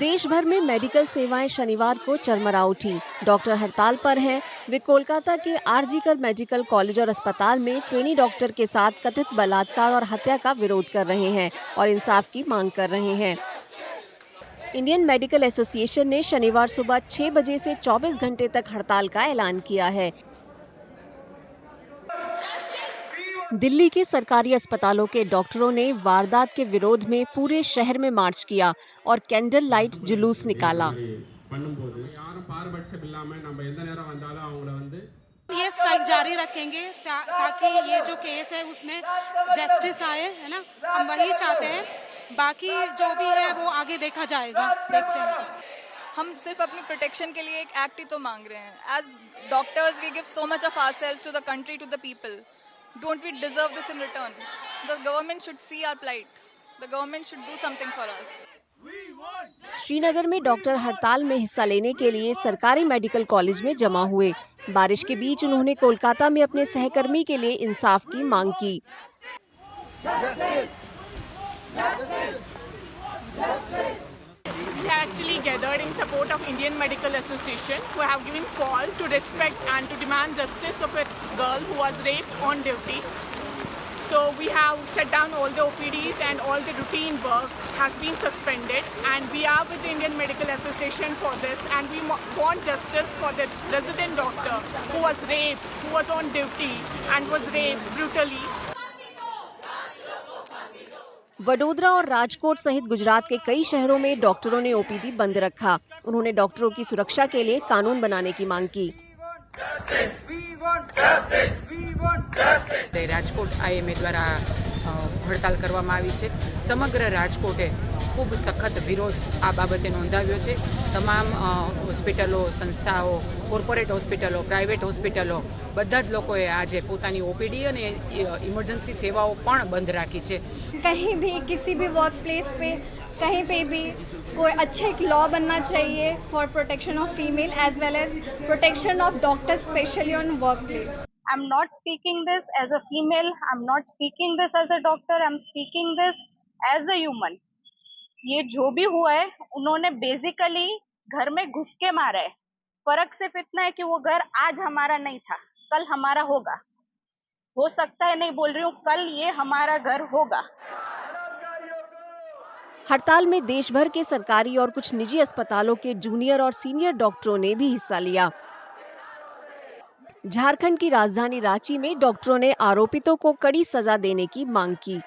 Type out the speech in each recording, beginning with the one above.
देश भर में मेडिकल सेवाएं शनिवार को चरमरा उठी। डॉक्टर हड़ताल पर हैं। वे कोलकाता के आरजीकर मेडिकल कॉलेज और अस्पताल में ट्रेनी डॉक्टर के साथ कथित बलात्कार और हत्या का विरोध कर रहे हैं और इंसाफ की मांग कर रहे हैं। इंडियन मेडिकल एसोसिएशन ने शनिवार सुबह 6 बजे से 24 घंटे तक हड़ताल का ऐलान किया है। दिल्ली के सरकारी अस्पतालों के डॉक्टरों ने वारदात के विरोध में पूरे शहर में मार्च किया और कैंडल लाइट जुलूस निकाला। ये स्ट्राइक जारी रखेंगे ताकि ये जो केस है उसमें जस्टिस आए, है ना, हम वही चाहते हैं। बाकी जो भी है वो आगे देखा जाएगा, देखते हैं। हम सिर्फ अपनी प्रोटेक्शन के लिए एक एक्ट ही तो मांग रहे हैं। As doctors we give so much of ourselves to the country, to the people. Don't we deserve this in return? The government should see our plight. The government should do something for us. Srinagar में doctor हड़ताल में हिस्सा लेने के लिए सरकारी medical college में जमा हुए। बारिश के बीच उन्होंने कोलकाता में अपने सहकर्मी के लिए इंसाफ की मांग की। We actually gathered in support of Indian Medical Association, who have given call to respect and to demand justice of a girl who was raped on duty. So we have shut down all the OPDs and all the routine work has been suspended, and we are with the Indian Medical Association for this, and we want justice for the resident doctor who was raped, who was on duty and was raped brutally. Vadodara और राजकोट सहित गुजरात के कई शहरों में डॉक्टरों ने OPD बंद रखा। उन्होंने डॉक्टरों की सुरक्षा के लिए कानून बनाने की मांग की। રાજકોટ આઈએમએ દ્વારા હડતાલ કરવામાં આવી છે। સમગ્ર રાજકોટે ખૂબ સખત વિરોધ આ બાબતે નોંધાવ્યો છે। તમામ હોસ્પિટલો, સંસ્થાઓ, કોર્પોરેટ હોસ્પિટલો, પ્રાઇવેટ હોસ્પિટલો બધા જ લોકોએ આજે પોતાની ઓપીડી અને ઇમરજન્સી સેવાઓ પણ બંધ રાખી છે। कहीं भी किसी भी वर्क प्लेस पे कहीं पे भी कोई अच्छा एक लॉ बनना चाहिए for protection of female as well as protection of doctors specially on work place. I'm not speaking this as a female, I'm not speaking this as a doctor, I'm speaking this as a human. ये जो भी हुआ है उन्होंने basically घर में घुस के मारा है। फर्क सिर्फ इतना है कि वो घर आज हमारा नहीं था, कल हमारा होगा। हो सकता है, नहीं बोल रही हूँ, कल ये हमारा घर होगा। हड़ताल में देश भर के सरकारी और कुछ निजी अस्पतालों के जूनियर और सीनियर डॉक्टरों ने भी हिस्सा लिया। झारखंड की राजधानी रांची में डॉक्टरों ने आरोपितों को कड़ी सजा देने की मांग की।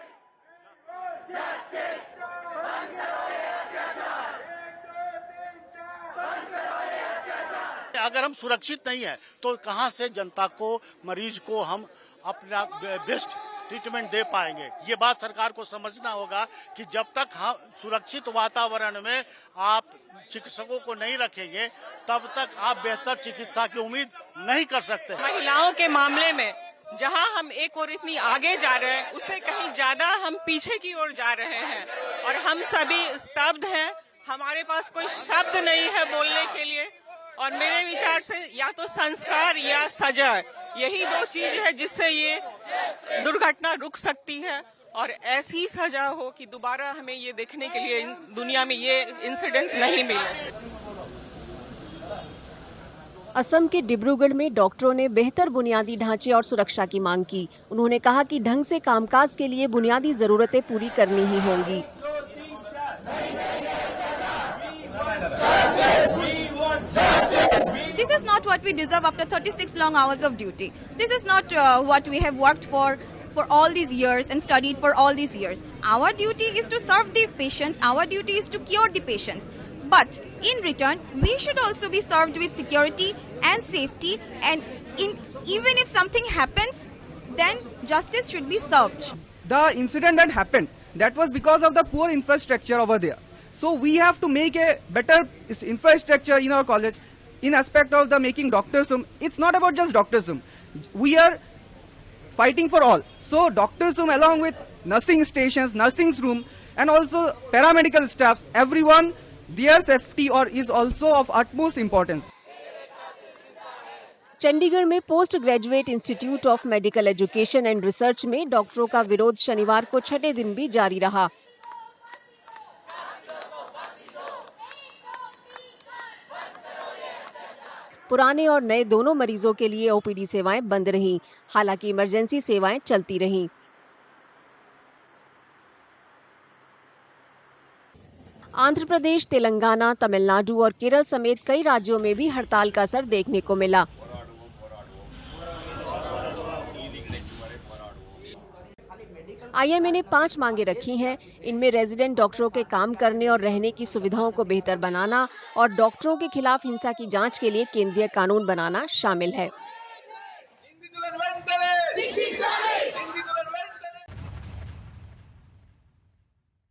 अगर हम सुरक्षित नहीं है तो कहां से जनता को, मरीज को हम अपना बेस्ट ट्रीटमेंट दे पाएंगे। ये बात सरकार को समझना होगा कि जब तक हम सुरक्षित वातावरण में आप चिकित्सकों को नहीं रखेंगे तब तक आप बेहतर चिकित्सा की उम्मीद नहीं कर सकते। महिलाओं के मामले में जहां हम एक और इतनी आगे जा रहे हैं, उससे कहीं ज्यादा हम पीछे की ओर जा रहे हैं और हम सभी स्तब्ध हैं। हमारे पास कोई शब्द नहीं है बोलने के लिए, और मेरे विचार से या तो संस्कार या सजा, यही दो चीज है जिससे ये दुर्घटना रुक सकती है और ऐसी सजा हो कि दोबारा हमें ये देखने के लिए दुनिया में ये इंसिडेंट्स नहीं मिले। असम के डिब्रूगढ़ में डॉक्टरों ने बेहतर बुनियादी ढांचे और सुरक्षा की मांग की। उन्होंने कहा कि ढंग से कामकाज के लिए बुनियादी जरूरतें पूरी करनी ही होंगी। This is not what we deserve after 36 long hours of duty. This is not what we have worked for all these years and studied for all these years. Our duty is to serve the patients. Our duty is to cure the patients. But in return, we should also be served with security and safety. And even if something happens, then justice should be served. The incident that happened, that was because of the poor infrastructure over there. So we have to make a better infrastructure in our college in aspect of the making doctors room. It's not about just doctors room. We are fighting for all. So doctors room along with nursing stations, nursing room, and also paramedical staffs, everyone, their safety is also of utmost importance. Chandigarh में post graduate institute of medical education and research में डॉक्टरों का विरोध शनिवार को छठे दिन भी जारी रहा। पुराने और नए दोनों मरीजों के लिए ओपीडी सेवाएं बंद रहीं। हालांकि इमरजेंसी सेवाएं चलती रहीं। आंध्र प्रदेश, तेलंगाना, तमिलनाडु और केरल समेत कई राज्यों में भी हड़ताल का असर देखने को मिला। आईएमए ने 5 मांगे रखी हैं। इनमें रेजिडेंट डॉक्टरों के काम करने और रहने की सुविधाओं को बेहतर बनाना और डॉक्टरों के खिलाफ हिंसा की जांच के लिए केंद्रीय कानून बनाना शामिल है।